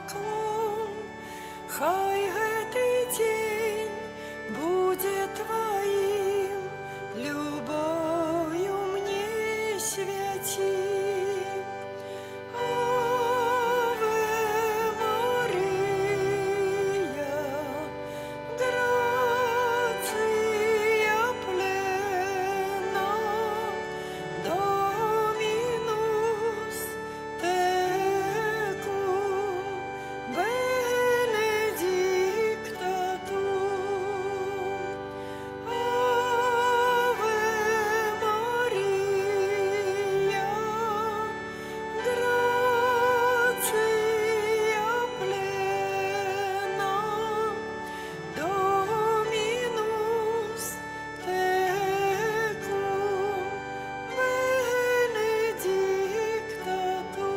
поклон. Хай этой день будет Твоим, любовью мне святи. Аве Мария, грация плена, Dominus tecum benedicta tu. Ave Maria, gratia plena, Dominus tecum benedicta tu.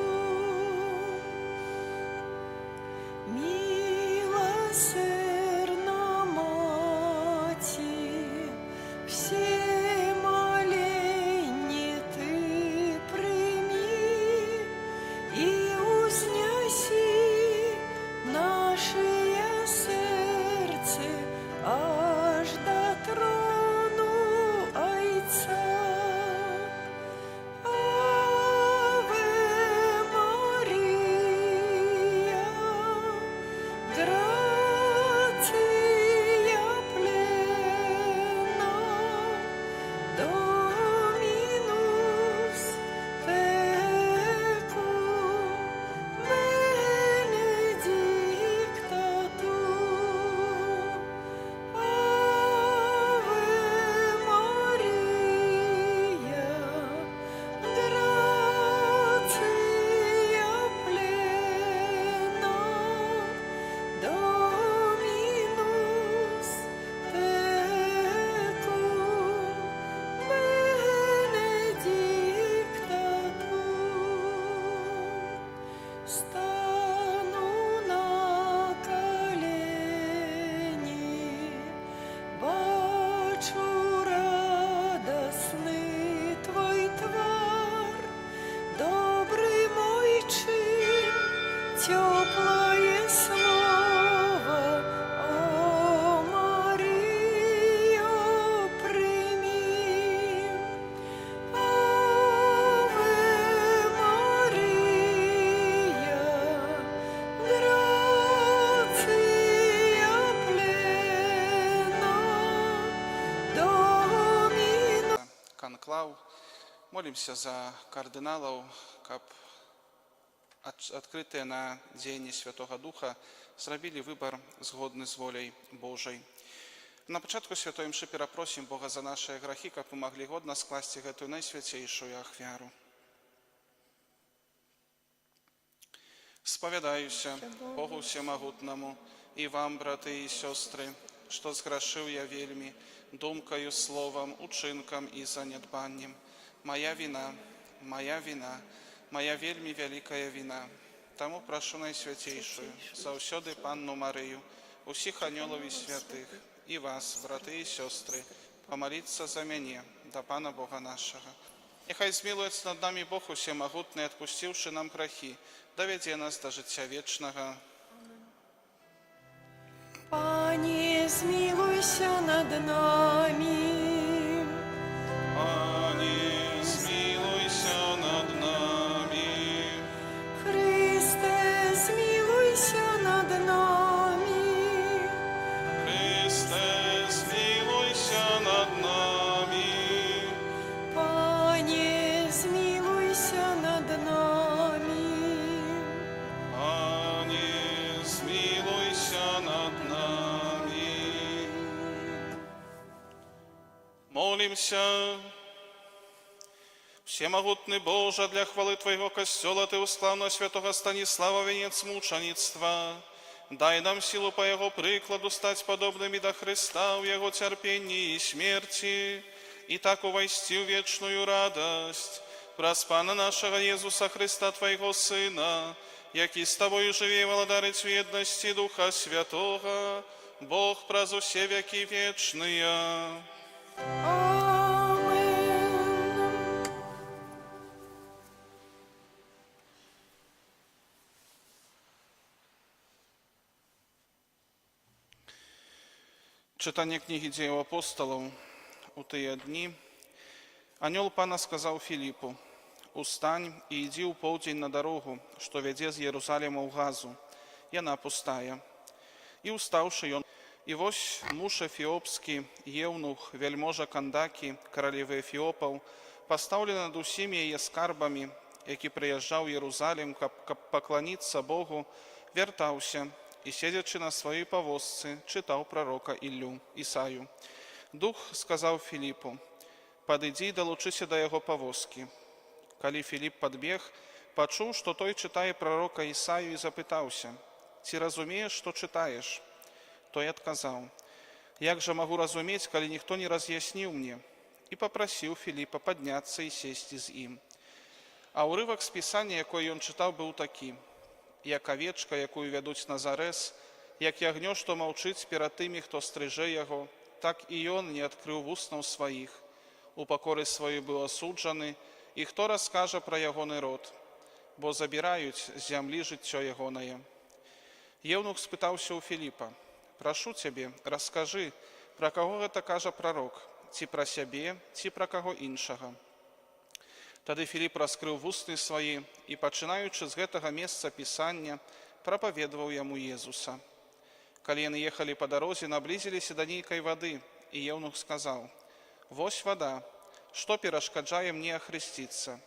Милосердна Мати, все моления Ты прими и узняси наши сердце аж до трону Отца. Аве Мария, грация плена, Dominus tecum benedicta tu. Ave Maria, gratia plena, Dominus tecum benedicta tu. Стану на колени, бачу радостный Твой твар, добрый мой чин, теплое слово, о Марию, прими. Аве Мария, грация плена, Dominus. Конклав. Молимся за кардиналов, каб открытые на дзеянне Святого Духа зрабілі выбор згодны з воляй Божай. На пачатку святой мшы перапросім Бога за нашыя грахі, каб мы маглі годна скласці гэтую найсвяцейшую ахвяру. Спавядаюся Богу Всемагутнаму і вам, браты і сёстры, што зграшыў я вельмі думкаю, словам, учынкам і занядбаннем. Моя вина, моя вина, моя вельмі вялікая вина. Таму прашу найсвяцейшую, заўсёды Панну Марыю, усіх анёлаў і святых, і вас, браты і сёстры, памаліцца за мяне, да Пана Бога нашага. Нехай змілуецца над намі Бог усемагутны, адпусціўшы нам грахі, давядзе нас да жыцця вечнага. Пане, змилуйся над нами. Пане, змілуйся над нами. Христе, змилуйся над нами. Христе, змілуйся над нами. Пане, змилуйся над нами. Пане, змілуйся над нами. Молимся. Всемогутный Боже, для хвалы Твоего костела Ты услал на святого Станислава венец мучеництва. Дай нам силу по Его прикладу стать подобными до Христа в Его терпении и смерти, и так увойти в вечную радость. Проспана нашего Иисуса Христа, Твоего Сына, яки с Тобою живее владарить в едности Духа Святого, Бог празу все веки вечные. Чытанне кнігі дзеяў апосталаў. У тыя дні анёл Пана сказаў Філіпу: «Устань і ідзі ў поўдзень на дарогу, што вядзе з Єрусаліма ў Газу. Яна пустая». І устаўшы ён, і вось муж эфіопскі, еўнух, вяльможа Кандакі, каралевы Эфіопаў, пастаўлены над усімі яе скарбамі, які прыязджаў у Єрусалім, каб пакланіцца Богу, вяртаўся і, седзячы на сваёй павозцы, чытаў прарока Ісаю. Дух сказаў Філіпу: «Падыдзі і далучыся да яго павозкі». Калі Філіп падбег, пачуў, што той чытае прарока Ісаю, і запытаўся: «Ці разумееш, што чытаеш?» Той адказаў: «Як жа магу разумець, калі ніхто не раз'ясніў мне?» І папрасіў Філіпа падняцца і сесці з ім. А ўрывак з пісання, якое ён чытаў, быў такі: «Як авечка, якую вядуць на зарэз, як ягнё, што маўчыць перад тымі, хто стрыжэ яго, так і ён не адкрыў вуснаў сваіх. У пакоры сваёй быў асуджаны, і хто раскажа пра ягоны род, бо забіраюць з зямлі жыццё ягонае». Еўнух спытаўся ў Філіпа: «Прашу цябе, раскажы, пра каго гэта кажа прарок, ці пра сябе, ці пра каго іншага?» Тады Філіп раскрыў вусны свае і, пачынаючы з гэтага месца пісання, прапаведаваў яму Езуса. Калі яны ехалі па дарозе, наблізіліся да нейкай вады, і еўнух сказаў: «Вось вада, што перашкаджае мне ахрысціцца?»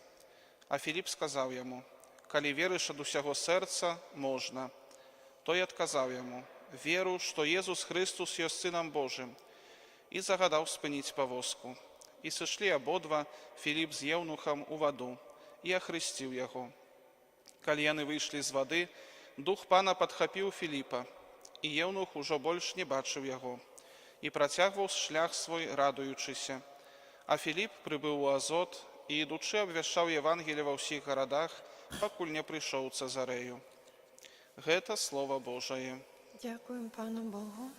А Філіп сказаў яму: «Калі верыш ад усяго сэрца, можна». Той адказаў яму: «Веру, што Езус Хрыстус ёсць Сынам Божым», і загадаў спыніць павозку. І сышлі абодва, Філіп з еўнухам, у ваду, і ахрысціў яго. Калі яны выйшлі з вады, дух Пана падхапіў Філіпа, і еўнух ужо больш не бачыў яго, і працягваў шлях свой, радуючыся. А Філіп прыбыў у Азот і, ідучы, абвяшчаў Евангелие ва ўсіх гарадах, пакуль не прыйшоў у Цезарэю. Гэта Слова Божае. Дякуем Пану Богу.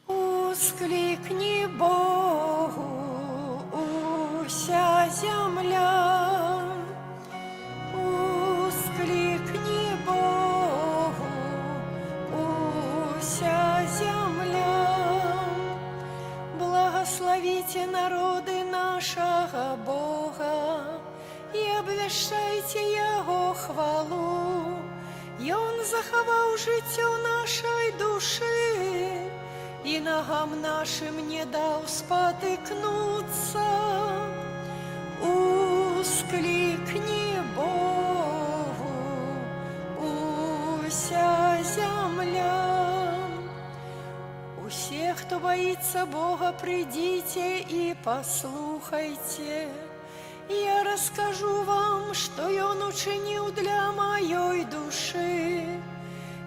Ускликни Богу, уся земля, ускликни Богу, уся земля. Благословите народы нашего Бога и обвящайте Его хвалу. И Он заховал життя нашей души, и ногам нашим не дал спотыкнуться. Ускликни Богу, уся земля. Усе, кто боится Бога, придите и послухайте. Я расскажу вам, что Он учинил для моей души.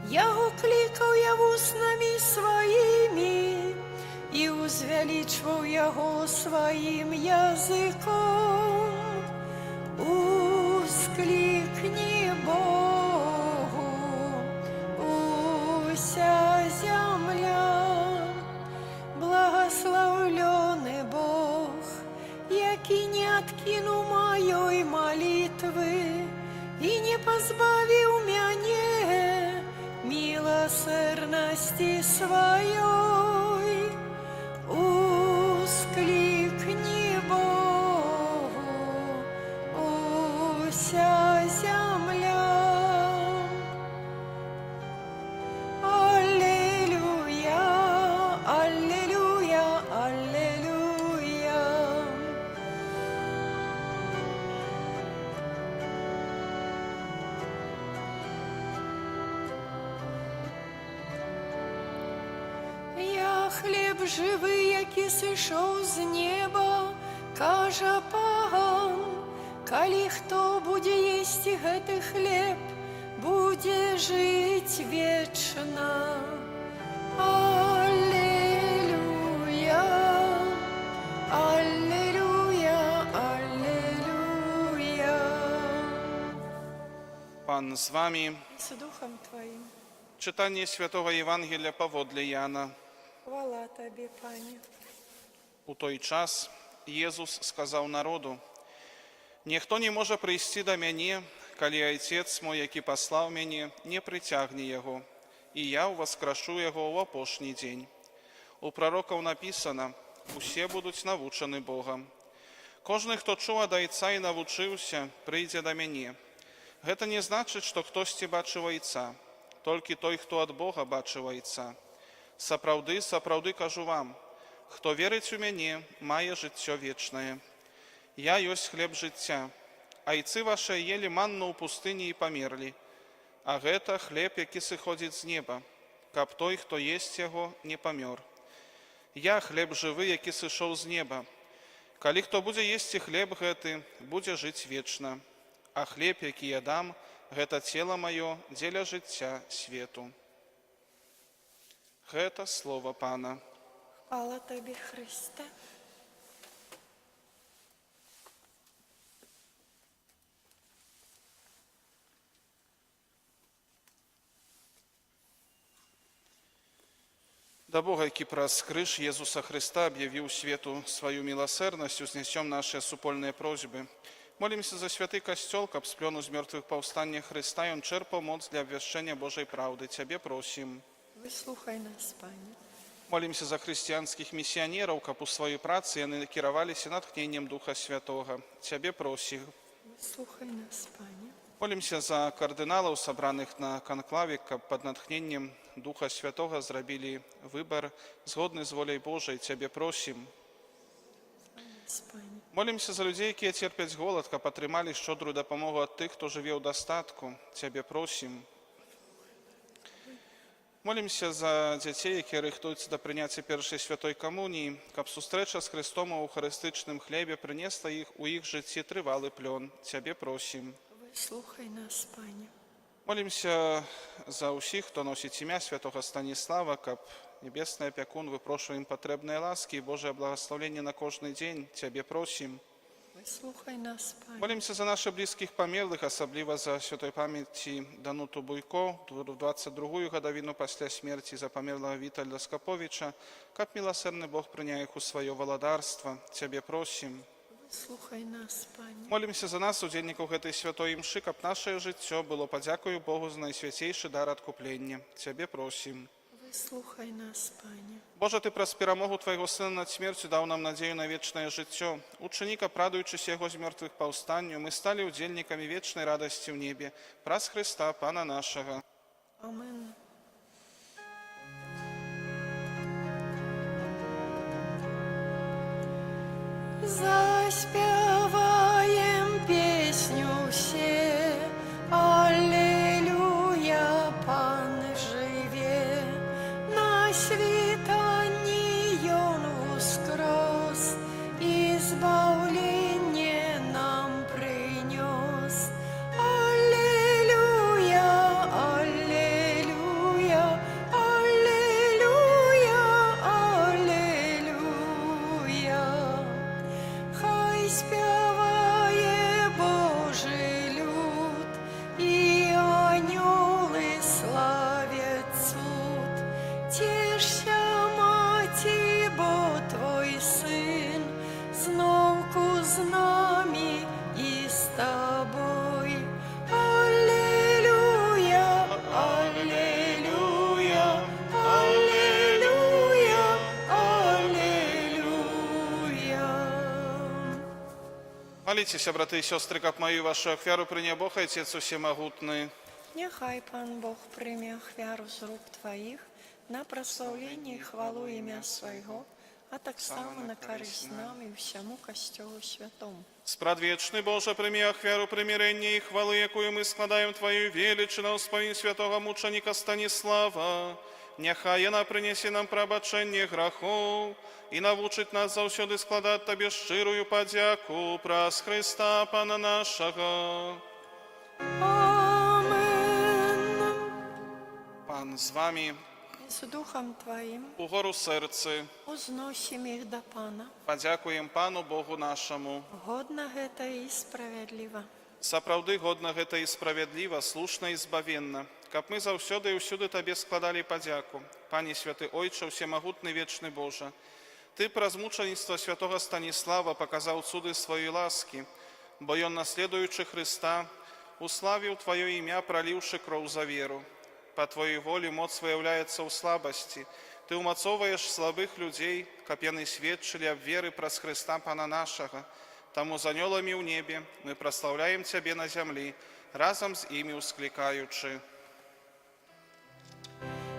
Я укликал Его устами своими и узвеличивал Его своим языком. Ускликни Богу, уся земля. Благословленный Бог, який не откинул моей молитвы и не позбавил меня милосердности своей. Ускликни Богу, уся земля. Аллилуйя, аллилуйя, аллилуйя. Хліб живий, який сышоў з неба, кажа паган, калі хто будзе есці гэты хлеб, будзе жыць вечна. Аллилуйя, аллилуйя, аллилуйя. Пан з вами. З духом твоим. Читання Святого Євангелія паводле Яна. Хвала Тобі, Пане. У той час Єзус сказав народу: «Ніхто не може прийти до мене, калі Отець мой, який послав мене, не притягне його, і я ўваскрашу яго ў апошні дзень. У прарокаў напісана: усе будуць навучаны Богам. Кожны, хто чуў ад Айца і навучыўся, прыйдзе да мяне. Гэта не значыць, што хтосьці бачыў Айца, толькі той, хто ад Бога бачыў Айца. Сапраўды, сапраўды кажу вам, хто верыць у мяне, мае жыццё вечнае. Я ёсць хлеб жыцця. Айцы ваши елі манну ў пустыні і памерлі. А гэта хлеб, які сыходзіць з неба, каб той, хто есць яго, не памёр. Я хлеб жывы, які сышоў з неба. Калі хто будзе есці хлеб гэты, будзе жыць вечна. А хлеб, які я дам, гэта цела маё дзеля жыцця свету. Гэта слова Пана. Хвала тобі, Христе. Да Бога, які праз крыж Езуса Христа аб'явіў свету сваю міласэрнасць, узнесем нашыя супольныя просьбы. Молімся за святы касцёл, каб з плёну з мёртвых паўстання Христа ён чэрпаў моц для абвяшчэння Божай праўды. Цябе просім. Выслухай нас, Пане. Молімся за хрысціянскіх місіянераў, каб у сваёй працы яны кіраваліся натхненнем Духа Святога. Цябе просім. Выслухай нас, Пане. Молімся за кардыналаў, сабраных на канклаве, каб пад натхненнем Духа Святога зрабілі выбар згодны з воляй Божай. Цябе просім. Молімся за людзей, якія церпяць голад, каб атрымалі шчодрую дапамогу ад тых, хто жыве ў дастатку. Цябе просім. Молімся за дзяцей, якія рыхтуюцца да прыняцця першай святой камуніі, каб сустрэча з Христом у эўхарыстычным хлебе прынесла у іх жыцці трывалы плён. Цябе просім. Выслухай нас, Пане. Молімся за ўсіх, хто носіць імя святога Станіслава, каб небесны апякун выпрошваў ім патрэбныя ласкі і Божае благаслаўленне на кожны дзень. Цябе просім. Выслухай нас, Пане. Молімся за наших блізкіх памерлых, асабліва за святой памяці Дануту Буйко, 22-ю гадавіну пасля смерці, за памерлага Вітальда Скаповіча, каб міласэрны Бог прыняў іх у сваё валадарства. Цябе просім. Слухай нас, Пане. Молімся за нас, удзельнікаў гэтай святой імшы, каб нашае жыццё было падзякою Богу за найсвяцейшы дар адкуплення. Цябе просім. Выслухай нас, Пане. Божа, Ты праз перамогу Твайго Сына над смерцю даў нам надзею на вечнае жыццё. Учыні, каб, радуючыся яго з мёртвых паўстанню, мы сталі удзельнікамі вечнай радасці ў небе. Праз Хрыста, Пана нашага. Амен. Заспяваем песню все, Аллилуйя, Пан жыве, на світанні Ён ускрос, избавление нам принес. Аллилуйя, Аллилуйя, Аллилуйя, Аллилуйя. Хай спяває Божий люд, і аньоли славять суд. Тішся, маті, бо твой син зновку з нами і з тобою. Аллилуйя, Аллилуйя, Аллилуйя, Аллилуйя. Моліцеся, брати і сестри, каб мою вашу ахвяру прийняв Бог, Отець усемогутний. Нехай Пан Бог прийме ахвяру з рук Твоїх на прославлення і хвалу ім'я Свого, а так само на користь нам і всьому Костьолу Святому. Спрадвечный Боже, прими ахвяру примирения и хвалы, якую мы складаем Твою величину, Господи святого мученика Станислава. Нехай яна принесе нам прабачэнне грахов и навучить нас заўсёды складать Тебе шчырую падзяку праз Христа, Пана нашего. Амен. Пан з вами, З Духом Твоїм угору серце, узносим їх до Пана. падзякуем Пану Богу нашему. Годна гэта і справядліва. Сапраўды годна гэта і справядліва, слушна і збавенна, каб мы заўсёды і ўсюды Табе складалі падзяку. Пане святы Ойче, усемагутны вечны Божа, Ты праз мучаніцтва святого Станіслава паказаў цуды сваёй ласкі, бо ён, наследуючы Христа, уславіў Твоё імя, праліўшы кроў за веру. По Твоей воле моц выявляется у слабости. Ты умацовываешь слабых людей, каб яны сведчылі аб веры праз Христа Пана нашага. Таму з анёламі ў небе мы праслаўляем Цябе на зямлі, разам з імі усклікаючы.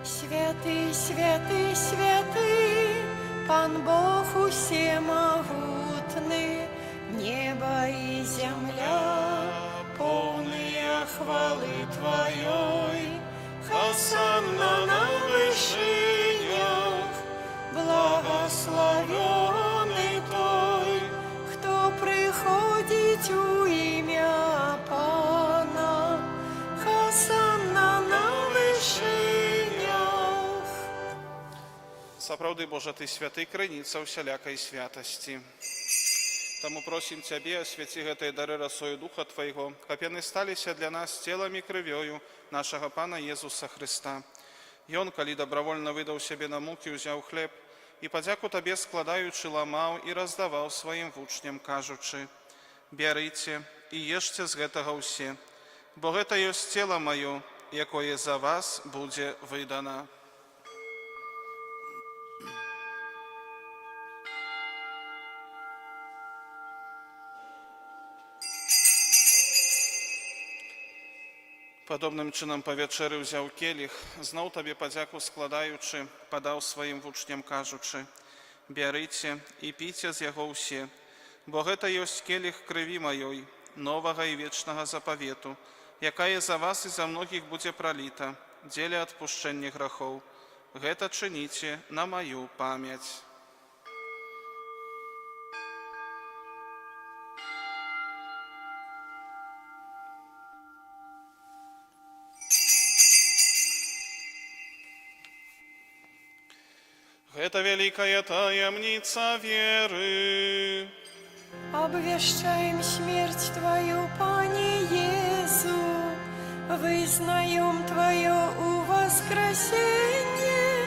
Святый, святый, святый, Пан Бог усемогутный, небо и земля, полные хвалы Твоей. Хосанна на вышинях, благословенный Той, кто приходит у имя Пана. Хосанна на вышинях. Сапраўды, Божа, Ты святы, крыніца ўсялякай святасці. Таму просім Цябе, асвяці гэтыя дары расою Духа Твайго, каб яны сталіся для нас целам і крывёю нашага Пана Езуса Христа. Ён, калі добровольно выдаў сябе на мукі, узяў хлеб і падзяку Табе складаючы ламаў і раздаваў сваім вучням, кажучы: «Бярыце і ешце з гэтага ўсе, бо гэта ёсць цела маё, якое за вас будзе выдана». Падобным чынам па вячэры ўзяў келіх, зноў Табе падзяку складаючы, падаў сваім вучням, кажучы: «Бярыце і піце з яго ўсе, бо гэта ёсць келіх крыві маёй, новага і вечнага запавету, якая за вас і за многіх будзе праліта дзеля адпушчэння грахоў. Гэта чыніце на маю памяць». Это великая таямница веры. Обвещаем смерть Твою, Пане Иису, вызнаем Твое воскресение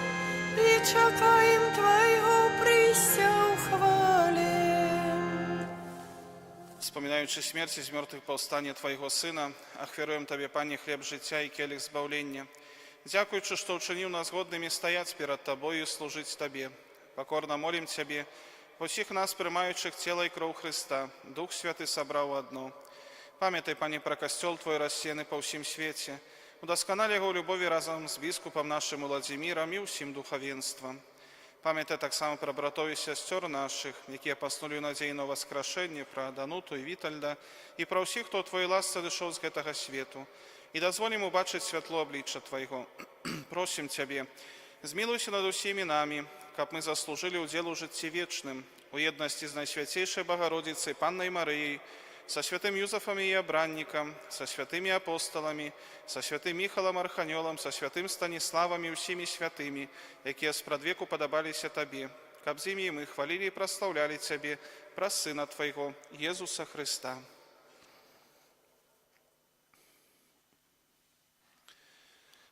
и чекаем Твоего прися у хвале. Вспоминаючи смерть из мертвых повстання Твоего Сына, ахвяруем Табе, Пане, хлеб життя и келих збавлення. Дякуючи, что учинил нас годными стоять перед Тобою и служить Табе. Покорно молим Тебе, усіх нас, приймаючих тіло і кров Христа, Дух Святий собрав одно. Пам'ятай, Пане, про костел Твой рассеяний по всім світі, удосконали його у любові разом з біскупом нашим Владимиром і усім духовенством. Пам'ятай так само про братов і сестер наших, які поснули надії на воскрешення, про Дануту і Вітальда, і про всіх, хто Твоїй ласці дійшов з цього світу. І дозволим убачить світло обличчя Твоего. Просим Тебе, змилуйся над усіми нами, как мы заслужили уделу житті вечным, у єдності з Найсвятейшей Богородицей, Панной Марией, со святым Юзефом и Обранником, со святыми апостолами, со святым Михалом Арханьолом, со святым Станиславом и всеми святыми, які спрадвеку подобалися Табе, каб з імі мы хвалили и прославляли Тебе, про Сына Твоего, Иисуса Христа.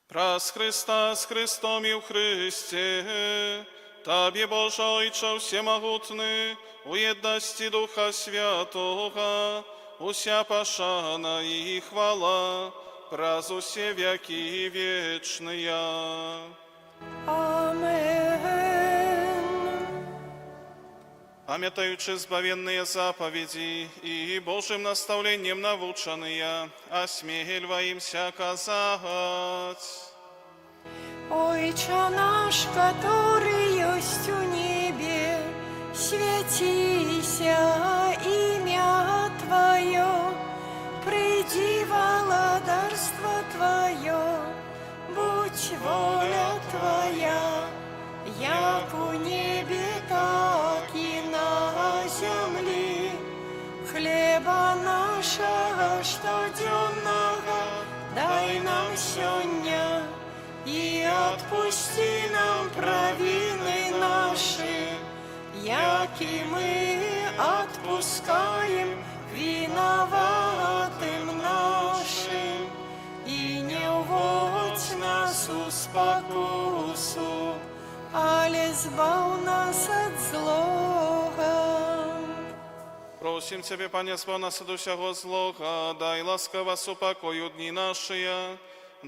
Праз Христа с Христом и в Христе, Табе, Боже Ойче всемогутный, у єдності Духа Святого, уся пошана и хвала, праз усе веки вечные. Амен. Памятаючи збавенные заповеди и Божьим наставлением навученные, осмеливаемся казать: Ойче наш, который есть у небе, святися имя Твое, приди владарство Твое, будь воля Твоя, як у небе, так и на земле. Хлеба нашего штоденного дай нам сегодня, и отпусти нам провины наши, яки мы отпускаем виноватым нашим. И не уводь нас у спокусу, але збав нас от злого. Просим Тебе, Пане, збав нас от усього злого, дай ласково супокою дні наші,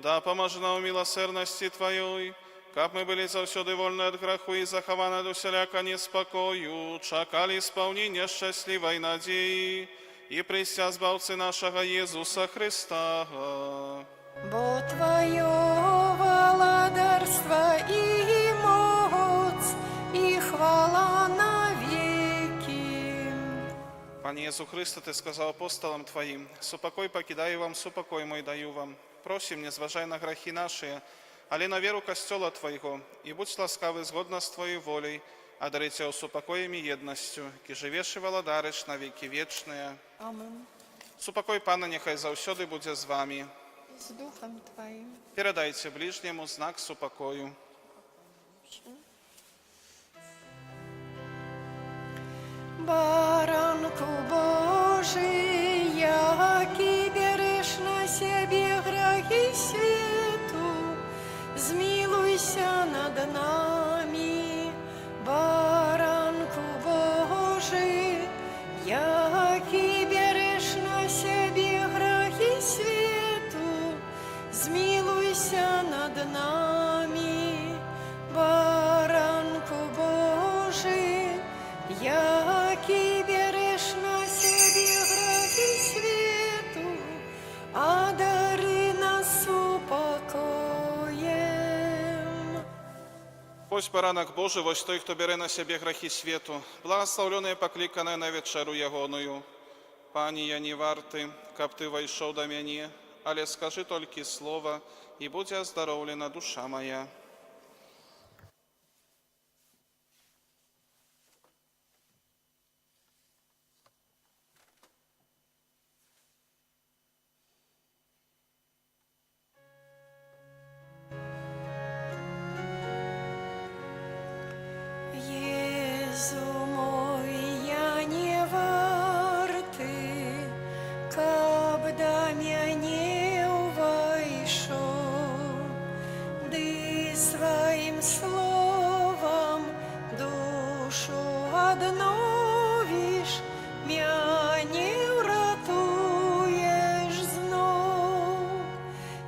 да поможи нам у милосердности Твоей, как мы были завсёды вольны от греху и захованы от усяляка неспокою, чакали исполнения счастливой надеи и прися збавцы нашего Иисуса Христа. Бо Твое владарство и моц, и хвала навеки. Пане Иису Христе, Ты сказал апостолам Твоим: «Супокой покидаю вам, супокой мой даю вам. Просим, не зважай на грехи наши, але на веру Костела Твоего, и будь ласкавый згодно с Твоей волей, одари Тебя супокоем и едностью, ки живеш и владариш на веки вечные. Amen. Супокой Пана нехай завсёды буде з вами. С Духом Твоим. Передайте ближнему знак супокою». Баранку Божий, яки берешь на себе грехи свету, змилуйся над нами. Баранку Божий, яки берешь на себе грехи свету, змилуйся над нами. Баранку Божий, яки берешь на себе грехи свету, одари нас упокоем. Ось баранок Божий, ось той, хто бере на себе грехи світу, благословлений покликаний на вечеру ягоною. Пані, я не варты, каб Ты войшов до мене, але скажи тільки слово, і буде оздоровлена душа моя. Езу мой, я не варты, каб до мяне увайшоў, ды своим словом душу адновіш, мяне ўратуеш зноў.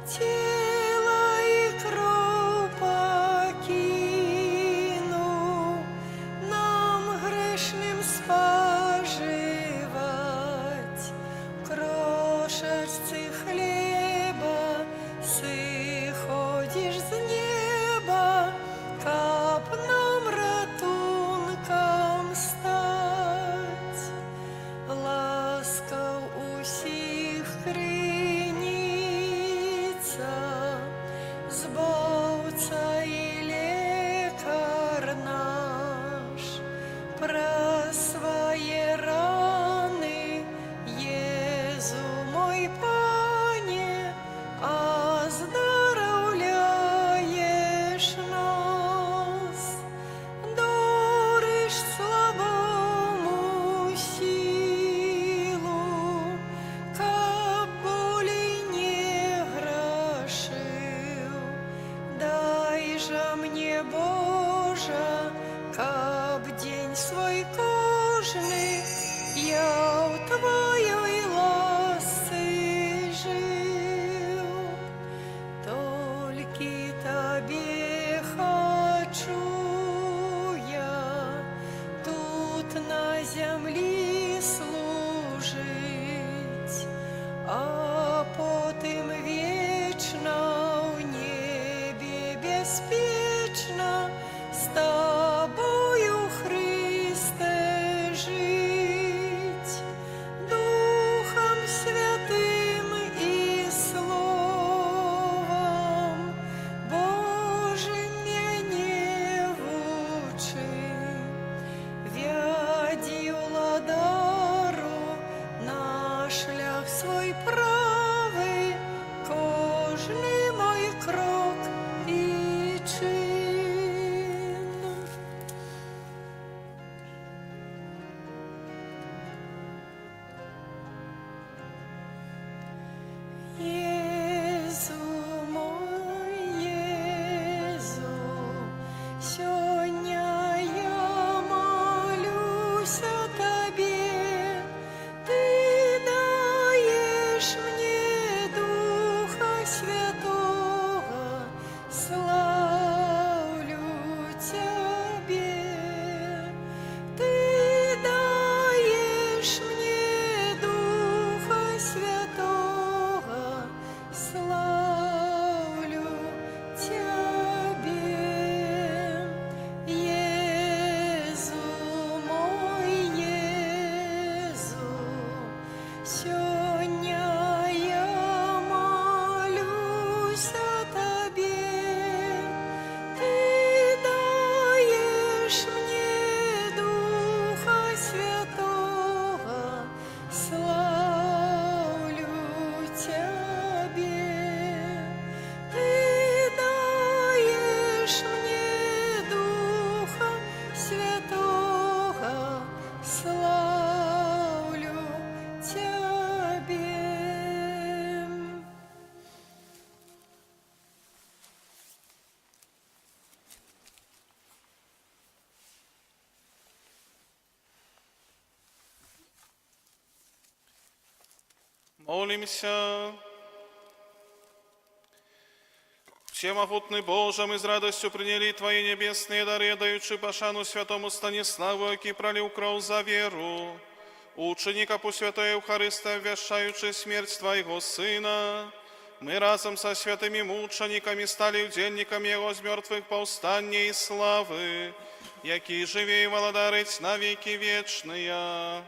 Тело и кровь покину, нам грешным споживать крошечцы хлеба, сыходишь с неба, каб нам ратунком стать. Ласкав усіх криниця, збавца і лекар наш, про свої рани, Єзу мой Пане, оздоровляєш нас, дариш слабому силу, каб болей не грашил. Дай же мне, Боже, каб день свой кожный я у Твоей ласцы жил. Толькі Табе хочу я тут на землі служить, а потым вечно в небе беспечно с Тобою, Христе, жить. Духом Святым и Словом Божим меня вучи. Вяди владару на шлях свой правый, кожный мой крок и Молимся. Всемогутный Боже, мы с радостью приняли Твои небесные дары, даючи пошану святому Станиславу, який пролил кров за веру. Ученика по святой Евхаристии, обвящаючи смерть Твоего Сына, мы разом со святыми мучениками стали удельниками Его с мертвых повстания и славы, який живе и владарить на веки вечные.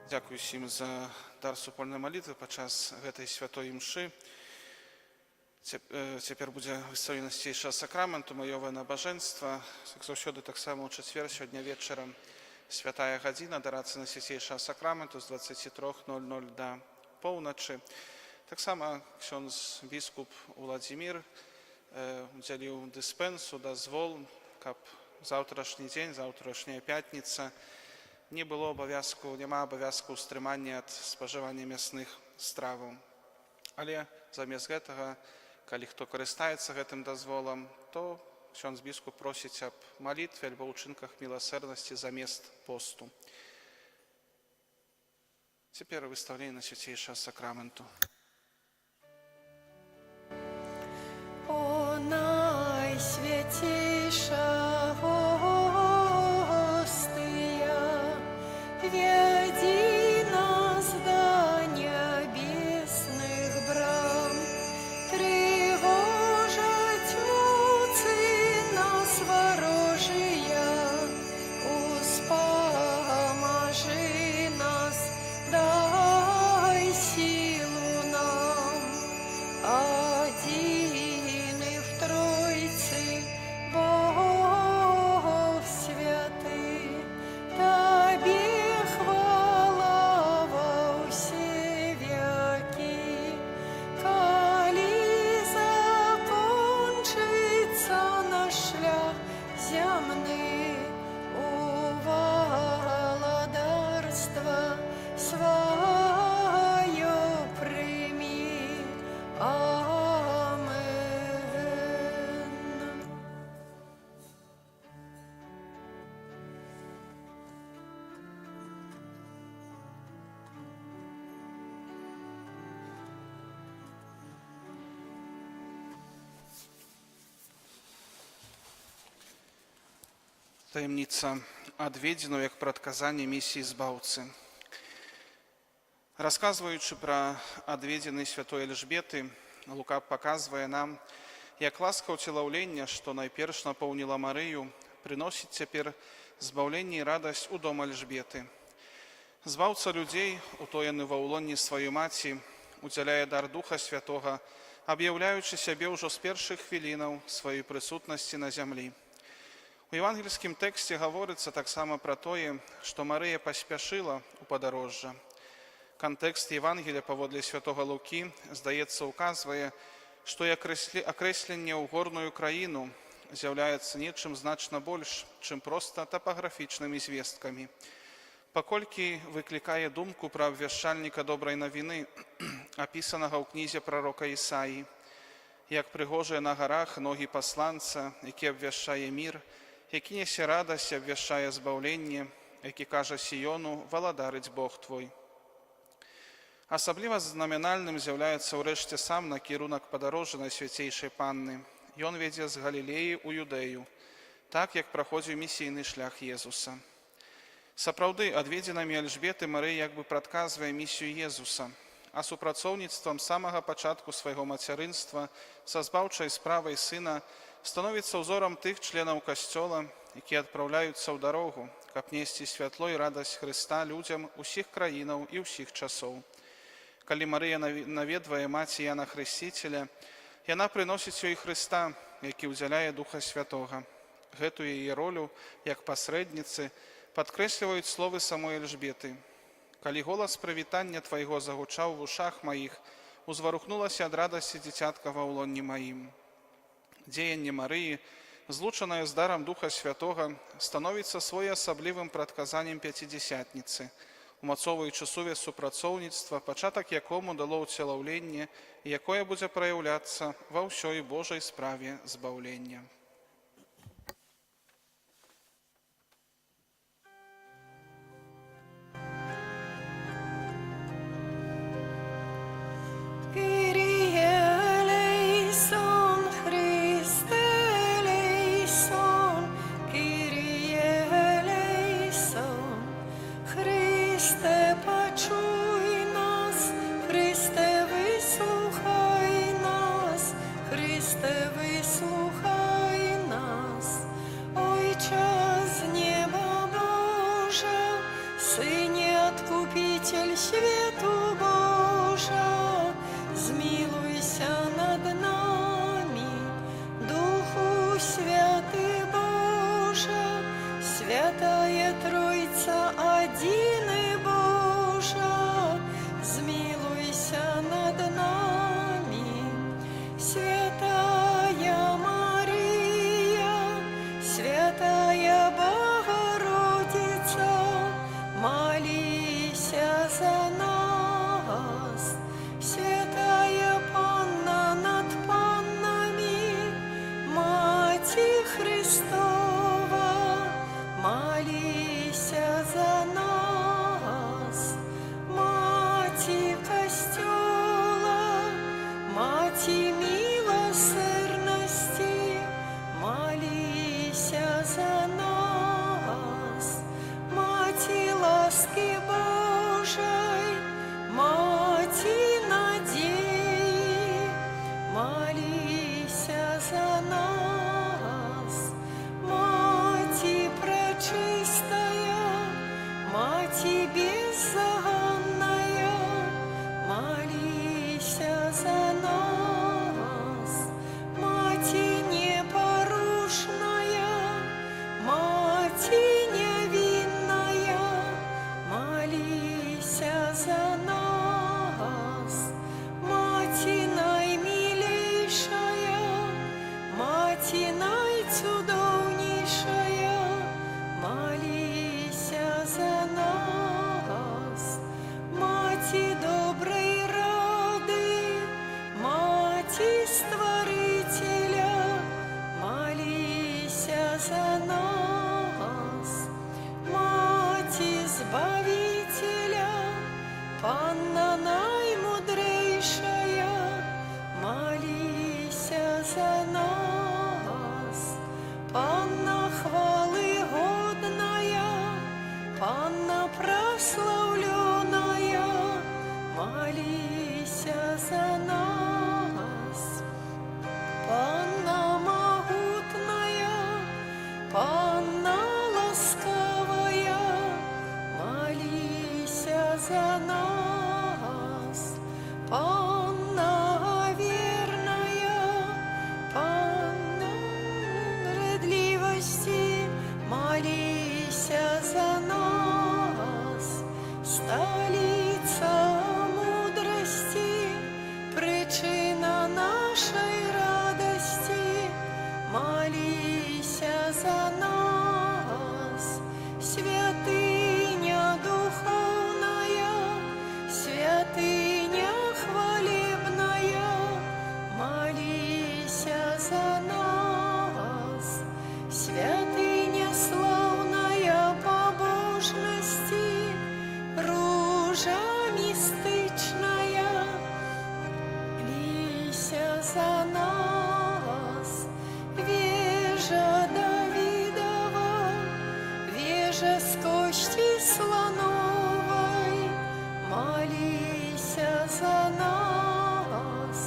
Дякую всім за дар супольної молитви падчас гэтай святой імшы. Цяпер будзе выстаўлена свяцейшага сакраменту, маёвае набажэнства. Як заўсёды, таксама ў чацвер сёння вечарам святая гадзіна дарацыі на свяцейшага сакраменту з 23:00 да поўначы. Таксама ксёндз біскуп Уладзімір удзяліў дыспенсу, дазвол, каб заўтрашні дзень, заўтрашняя пятніца няма абавязку стрымання ад спажывання мясных страваў. Але замест гэтага, калі хто карыстаецца гэтым дазволам, то ксёндз біскуп просіць аб малітве альбо ўчынках міласэрнасці замест посту. Цяпер выстаўленне свяцейшага сакраменту. О найсвятейшая веди нас до небесных брам, тревожить муки нас ворожия, успоможи нас, дай силу нам, один и в Тройце Бог святый, Тебе земны у владарства свое прими. Амен. Таємниця адведзену як прадказанне місіі збаўцы. Расказваючы пра адведзены святой Эльжбеты, Лука паказвае нам, як ласка ўцелаўлення, што найперш напоўніла Марыю, прыносіць цяпер збаўленне і радасць у дом Эльжбеты. Збаўца людзей, утоены ва ўлонні сваёй маці, удзяляе дар Духа Святога, аб'яўляючы сябе ўжо з першых хвілінаў сваёй прысутнасці на зямлі. У евангельскім тэксце гаворыцца таксама пра тое, што Марыя паспяшыла ў падарожжа. Кантэкст Евангелія паводле святога Лукі, здаецца, указвае, што і акрэсленне ў горную краіну з'яўляецца нечым значна больш, чым проста тапаграфічнымі звесткамі. Паколькі выклікае думку пра абвяшчальніка добрай навіны, апісанага ў кнізе прарока Ісаі, як прыгожыя на гарах ногі пасланца, які абвяшчае мір, які несе радасць, абвяшчае збаўленне, які кажа Сіёну, валадарыць Бог твой. Асабліва знамянальным з'яўляецца ўрэшце сам накірунак падарожжа Найсвяцейшай Панны. Ён вядзе з Галілеі ў Юдэю, так як праходзіў місійны шлях Езуса. Сапраўды, адведзенамі Эльжбеты Марыя як бы прадказвае місію Езуса, а супрацоўніцтвам самага пачатку свайго мацярынства са збаўчай справай сына становіцца ўзорам тых членаў Касцёла, якія адпраўляюцца ў дарогу, каб несці святло і радасць Хрыста людзям усіх краінаў і ўсіх часоў. Калі Марыя наведвае маці Яна Хрысціцеля, яна прыносіць ёй Хрыста, які ўдзяляе Духа Святога. Гэтую яе ролю, як пасрэдніцы, падкрэсліваюць словы самой Эльжбеты. Калі голас прывітання твайго загучаў в ушах маіх, узварухнулася ад радасці дзіцятка ва ўлонні маім. Дзеянне Марыі, злучанае з дарам Духа Святога, становіцца своеасаблівым прадказаннем пяцідзесятніцы, умацоўваючы сувязь супрацоўніцтва, пачатак якому дало ўцелаўленне, якое будзе праяўляцца ва ўсёй Божай справе збаўлення. нами, Духу Святый Боже, Святая Троица, один и Божа, змилуйся над нами. Святая Мария, Святая Богородица, молися за нас. Святая Панна над паннами, Мати Христова, молися за нас. Мати Костела, Мати милосердности, молися за нас. Мати ласки Божией, Мати надеи, молися за нас. Мати пречистая, Мати беззаганная, молися за нас. Мати непорушная, Мати невинная, молися за нас. Мати наимилейшая, Мати найцудовнейшая, молися за нас. Мати доброй рады, Мати Створителя, молися за нас. Мати Избавителя, Панна наимудрейшая, молися за нас. Панна хвалы годная, Панна прославленная, молися за нас. Панна могутная, Панна ласкавая, молися за нас. Панна верная, Панна справедливости, молися за нас. Столица мудрости, причина нашей радости, молися за нас. Святыня духовная, святыня хвалебная, молися за нас. Святыня славная побожности, ружа мистичная, молися за нас. Вежа Давидова, вежа с кости слоновой, молися за нас.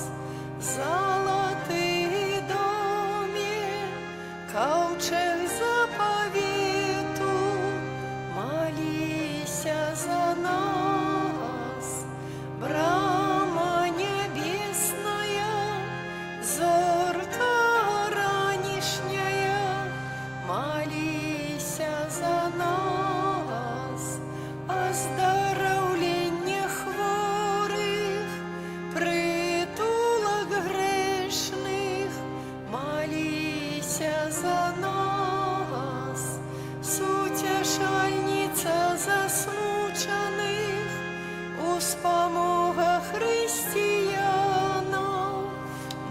Золотый доме, ковчег заповету, молися за нас. Брама небесная, зорка ранешняя, молися за нас. Оздоровление хворых, притулок грешных, молися за нас. Сутешальница засмученных, успомога християнов,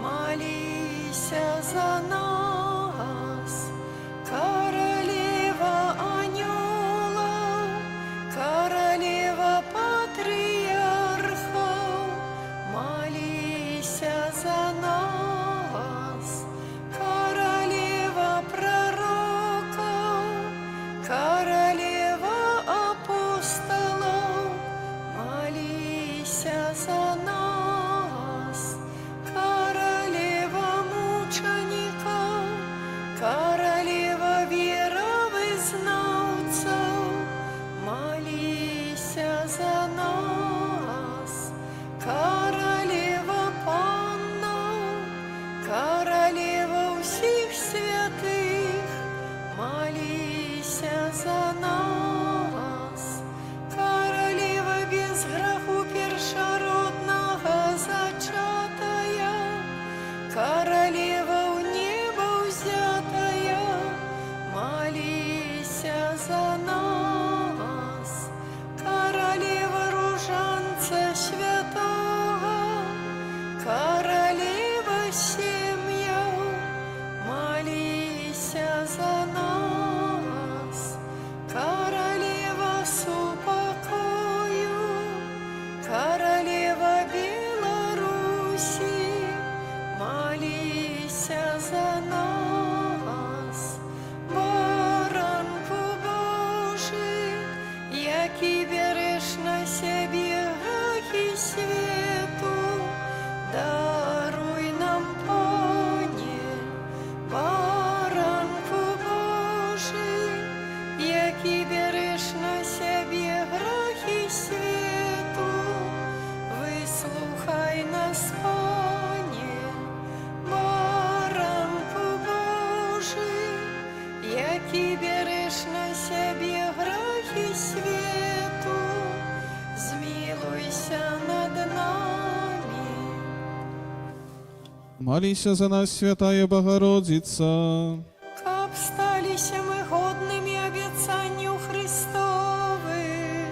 молися за нас. Королева анgelов, королева патриархов, молися за нас. Королева пророков, королева апостолов, молися за нас. Королева мучеников, семьях, молися за нас. Королева супокою, королева Беларуси, молися за нас. Баранку Божий, який береш на себе грехи свету, даруй нам, Пане. Баранку Божий, який береш на себе грехи свету, вислухай нас, Пане. Баранку Божий, який береш на себе грехи свету, змилуйся над нами. Молися за нас, Святая Богородица. Каб сталися мы годными обетованию Христовых.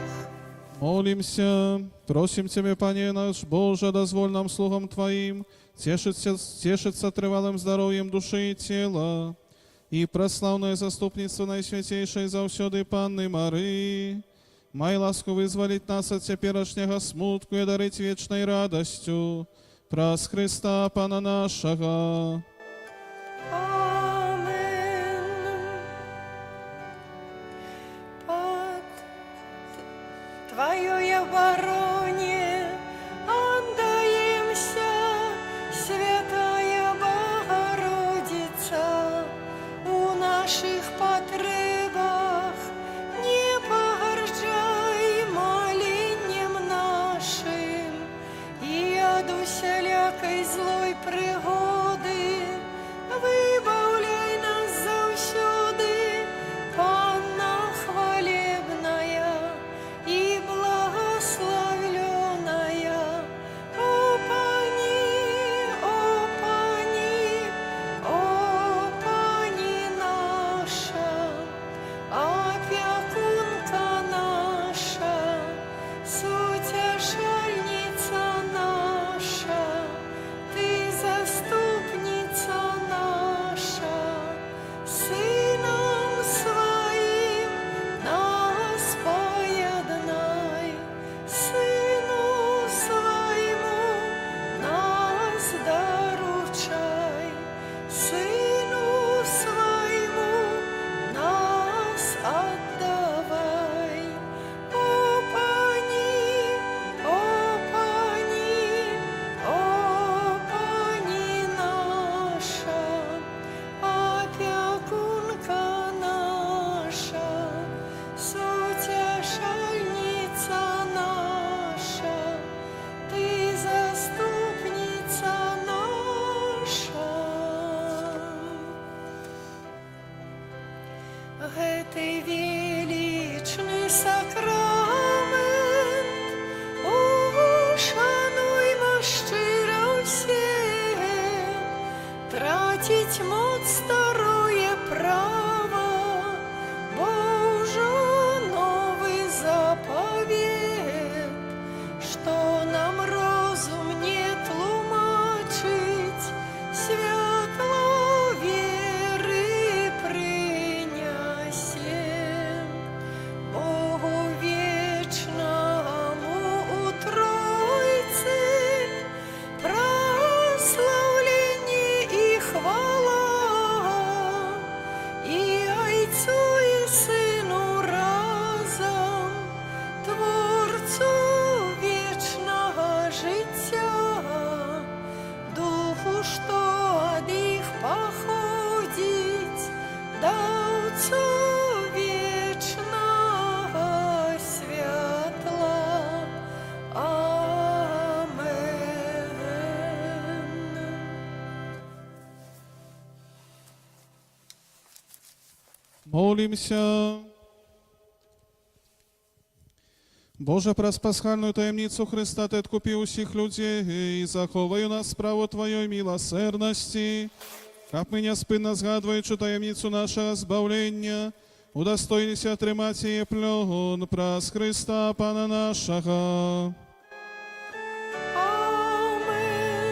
Молимся, просим Тебя, Пане наш Боже, дозволь нам, слугам Твоим, тешиться тревалым здоровьем души и тела, и прославное заступництво Найсвятейшей завсёды Панны Марии, май ласку вызволить нас от теперешнего смутку и дарить вечной радостью, праз Христа Пана нашего. Амен. Под Твоей обороне отдаемся, Святая Богородица, у наших потребах не погоржай молением нашим, и от усялякой злой пригоды выбавляй нас завсёды, Панна хвалебная и благословленная. О, Пани, о, Пани, о, Пани наша, опекунка наша, сутешальница наша, Ты заступница наша, Сыном Своим нас поеднай, Сыну Своему нас доручай, Сыну Своему нас отдавай. О, Пани, о, Пани, о, Пани наша, опекунка наша, сутешальница наша, Ты заступница наша. Гэтый величный сакрамент ушануйма шчыра ўсе, тратить моц старое право, бо ўжо новы заповед, што нам розум не тлумачыць, святло веры прынясе. Богу вечному у Тройцы прославление и хвала, и Отцу и Сыну разом, Творцу вечного життя, Духу, што ад іх паходзіць, даўцу вечнага святла. Амен. Молимся. Боже, праз пасхальную таємницю Христа Ти откупи усіх людей і заховай у нас справу Твоєї милосердності, как ми неспинно згадуючи таємницю нашого збавлення, удостоїлися отримати її пльон праз Христа Пана нашого. Амен.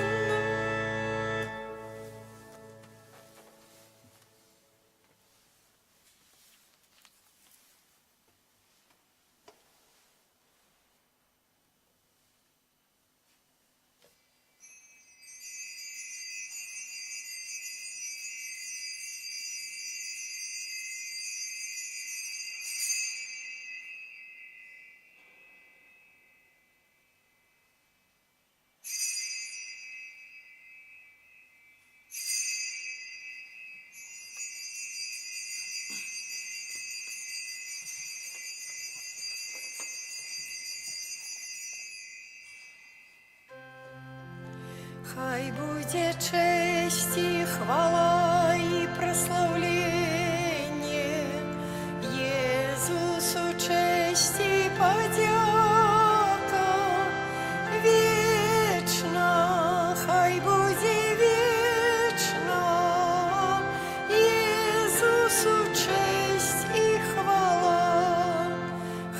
Хай буде честь і хвала і прославлення Єсусу, честь і подяка вічна, хай буде вічна Єсусу, честь і хвала,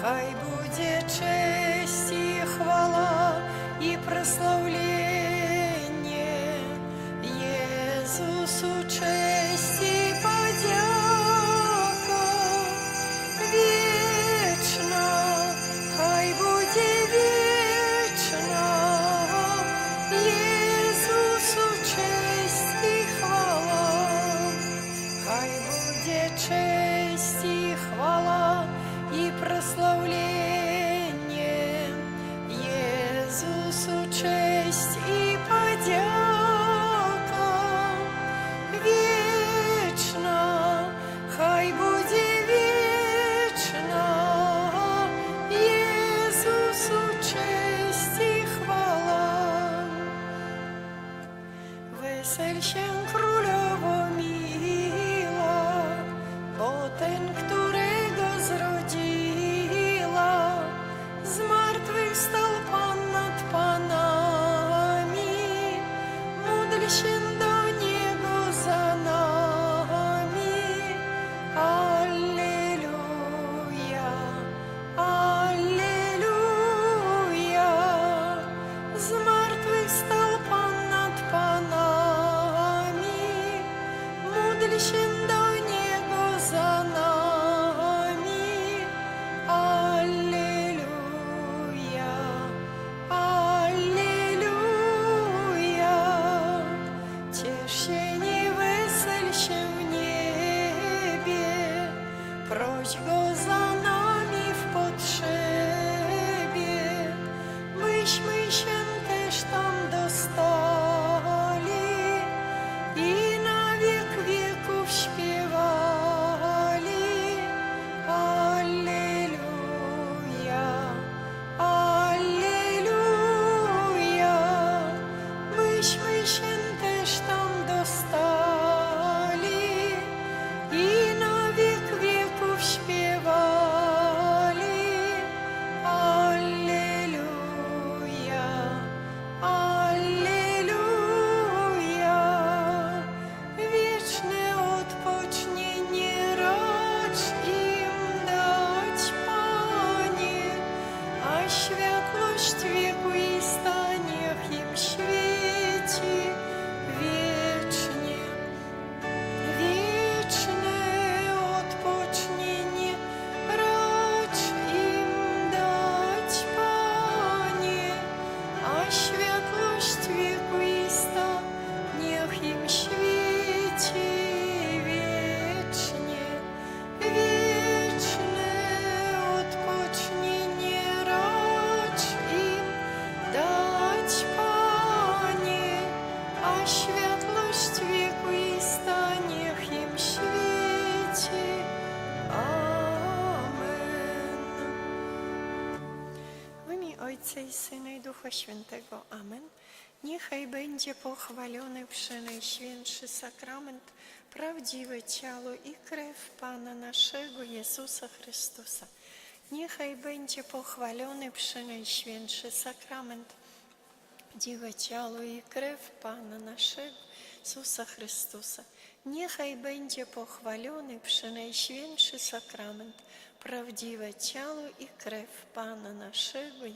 хай буде честь і хвала і прославлення Єсусу, честь і подяка вічна, хай буде вічна Єсусу, честь і хвала, хай буде честь і хвала і прославлення Єсусу, честь і подяка вічна, хай буде вічна Єсусу, честь і хвала. Weselь się królowo miła, bo ten, którego zrodziła, z martwych stał Pan nad panami. Módl się do Niego za nami. Alleluja, alleluja. Z martwych stał Pan nad panami. Módl się do Niego za nami. Alleluja, alleluja. Ciesz się, nie wesel się w niebie, proś Go za nami w potrzebie, byśmy się też tam dostali i na wiek wieków śpiewali. Alleluja, alleluja, byśmy się też tam dostali i na wiek wieków śpiewali. Alleluja, alleluja. Wieczne odpocznienie racz im dać, Panie, a światłość wiekuista niech im świeci wiecznie. Wieczne odpocznienie racz im dać, Panie, a światłość wiekuista niech im świeci wiecznie. Wieczne odpocznienie racz im dać, Panie, a światłość wiekuista niech im świeci. Amen. W imię Ojca i Syna i Ducha Świętego. Amen. Niechaj będzie pochwalony przenajświętszy sakrament, prawdziwe ciało i krew Pana naszego Jezusa Chrystusa. Niechaj będzie pochwalony przenajświętszy sakrament, prawdziwe ciało i krew Pana naszego Jezusa Chrystusa. Niechaj będzie pochwalony przenajświętszy sakrament, prawdziwe ciało i krew Pana naszego